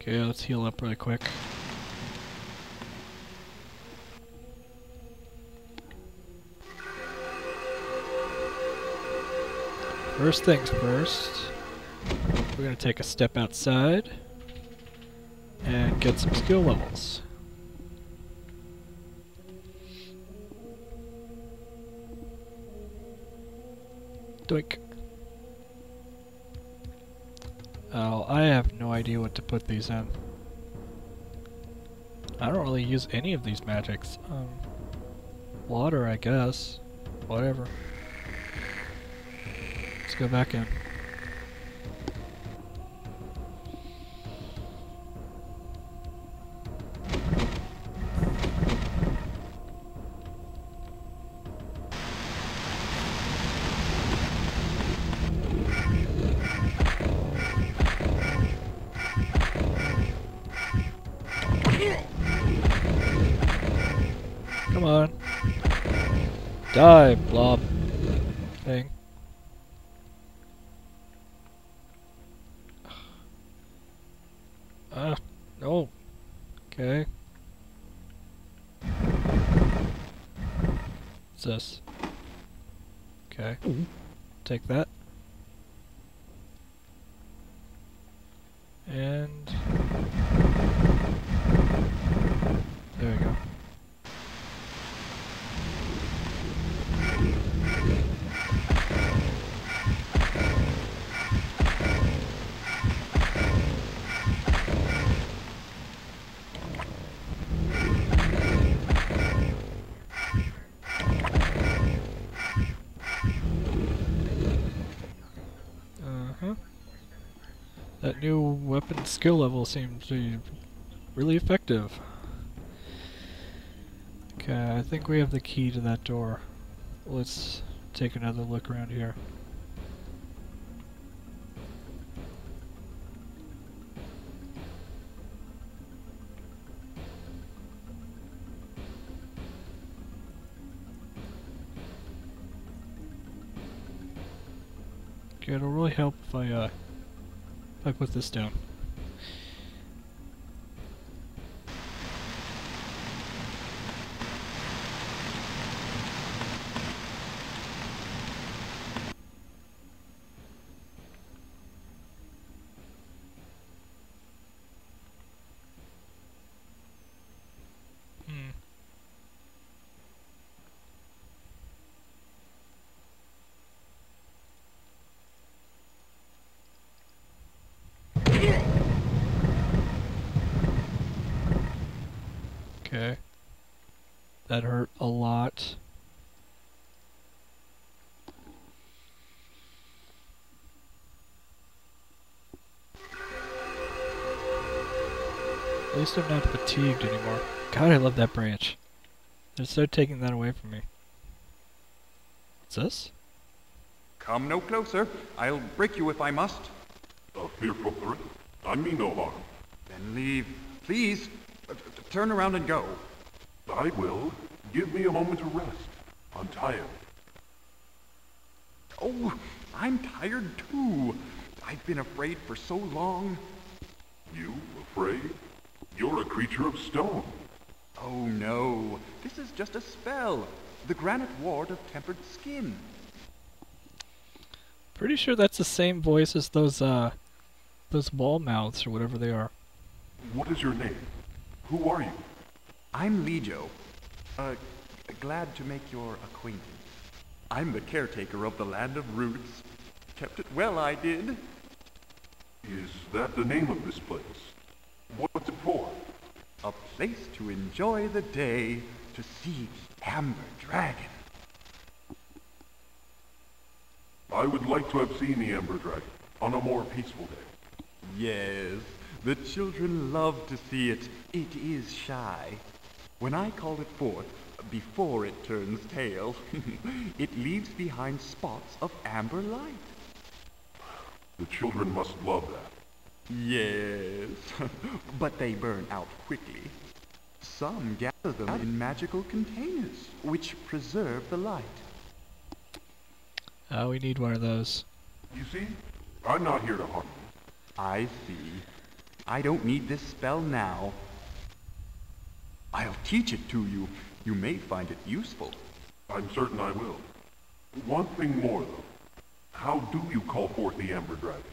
Okay, let's heal up really quick. First things first, we're going to take a step outside and get some skill levels. Doink. Oh, I have no idea what to put these in. I don't really use any of these magics. Water, I guess. Whatever. Let's go back in. Come on. Die, blob thing. No. Okay. What's this? Okay. Take that. And there we go. That new weapon skill level seems to be really effective. Okay, I think we have the key to that door. Let's take another look around here. Okay, it'll really help if I put this down. Okay. That hurt a lot. At least I'm not fatigued anymore. God, I love that branch. They're so taking that away from me. What's this? Come no closer. I'll break you if I must. A fearful threat? I mean no harm. Then leave. Please, turn around and go. I will. Give me a moment to rest. I'm tired. Oh, I'm tired too. I've been afraid for so long. You afraid? You're a creature of stone. Oh no, this is just a spell. The granite ward of tempered skin. Pretty sure that's the same voice as those wall mouths or whatever they are. What is your name? Who are you? I'm Lejo. Glad to make your acquaintance. I'm the caretaker of the Land of Roots. Kept it well, I did. Is that the name of this place? What's it for? A place to enjoy the day, to see Amber Dragon. I would like to have seen the Ember Dragon on a more peaceful day. Yes, the children love to see it. It is shy. When I call it forth, before it turns tail, it leaves behind spots of amber light. The children must love that. Yes, but they burn out quickly. Some gather them in magical containers, which preserve the light. Oh, we need one of those. You see, I'm not here to harm you. I see. I don't need this spell now. I'll teach it to you. You may find it useful. I'm certain I will. One thing more, though. How do you call forth the Amber Dragon?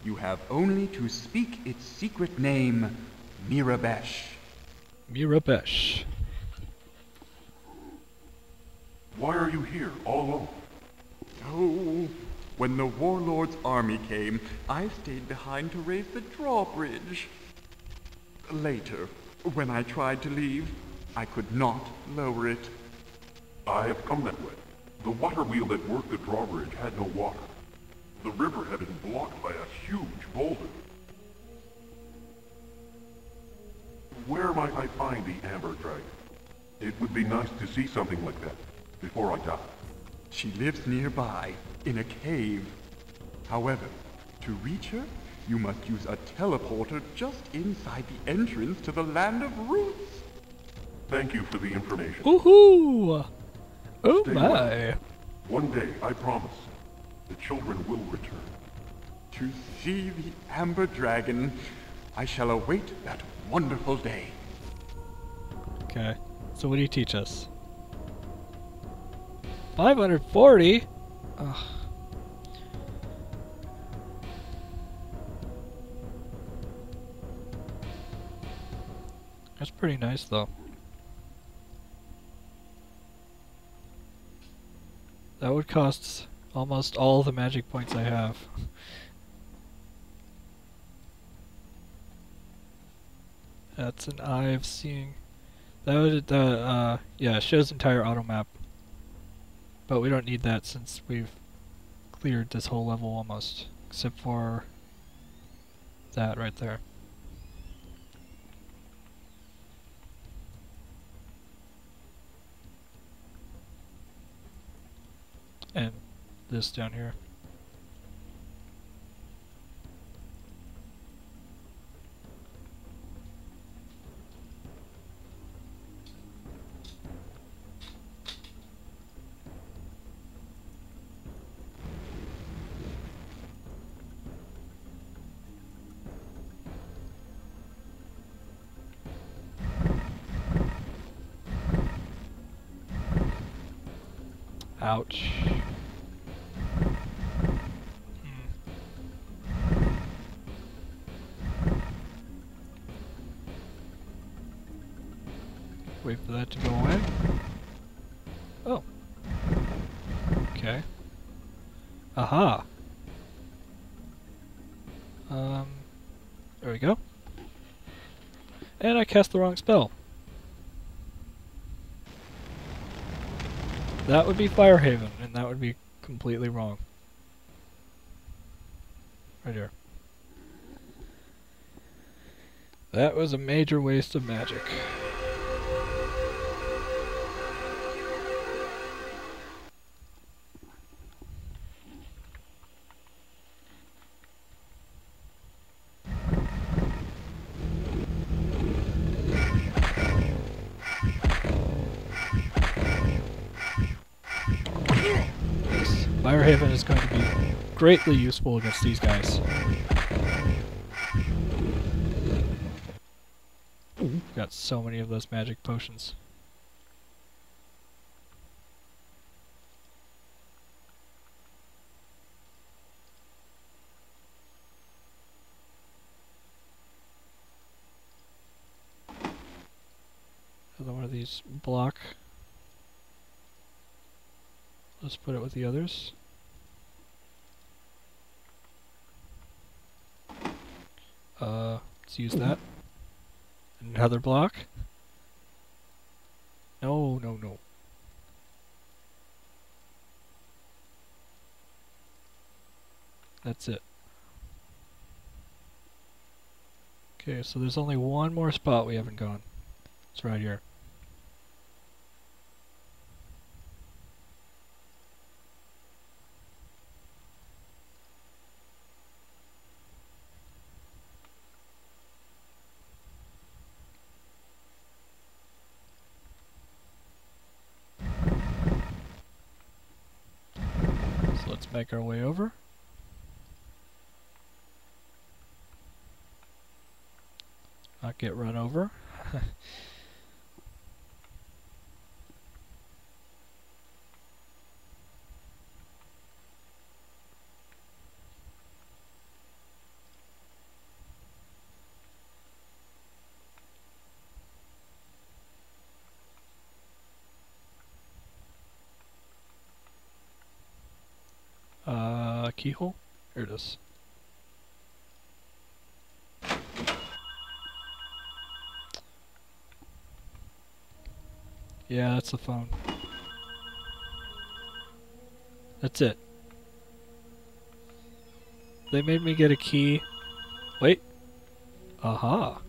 You have only to speak its secret name, Mirabesh. Mirabesh. Why are you here, all alone? Oh, when the warlord's army came, I stayed behind to raise the drawbridge. Later, when I tried to leave, I could not lower it. I have come that way. The water wheel that worked the drawbridge had no water. The river had been blocked by a huge boulder. Where might I find the Amber Dragon? It would be nice to see something like that before I die. She lives nearby, in a cave. However, to reach her, you must use a teleporter just inside the entrance to the Land of Roots. Thank you for the information. Woohoo! Oh Stay my! well. One day, I promise, the children will return. To see the Amber Dragon, I shall await that wonderful day. Okay, so what do you teach us? 540? Ugh. That's pretty nice though. That would cost almost all the magic points I have. That's an eye of seeing. That would, yeah, it shows entire auto map. But we don't need that since we've cleared this whole level almost. Except for that right there. And this down here. Ouch. Wait for that to go away. Oh. Okay. Aha. There we go. And I cast the wrong spell. That would be Firehaven, and that would be completely wrong. Right here. That was a major waste of magic. Firehaven is going to be greatly useful against these guys. Got so many of those magic potions. Another one of these block. Let's put it with the others. Let's use that. Another block. No, no, no. That's it. Okay, so there's only one more spot we haven't gone. It's right here. Let's make our way over. Not get run over. Keyhole? Here it is. Yeah, that's the phone. That's it. They made me get a key. Wait. Aha.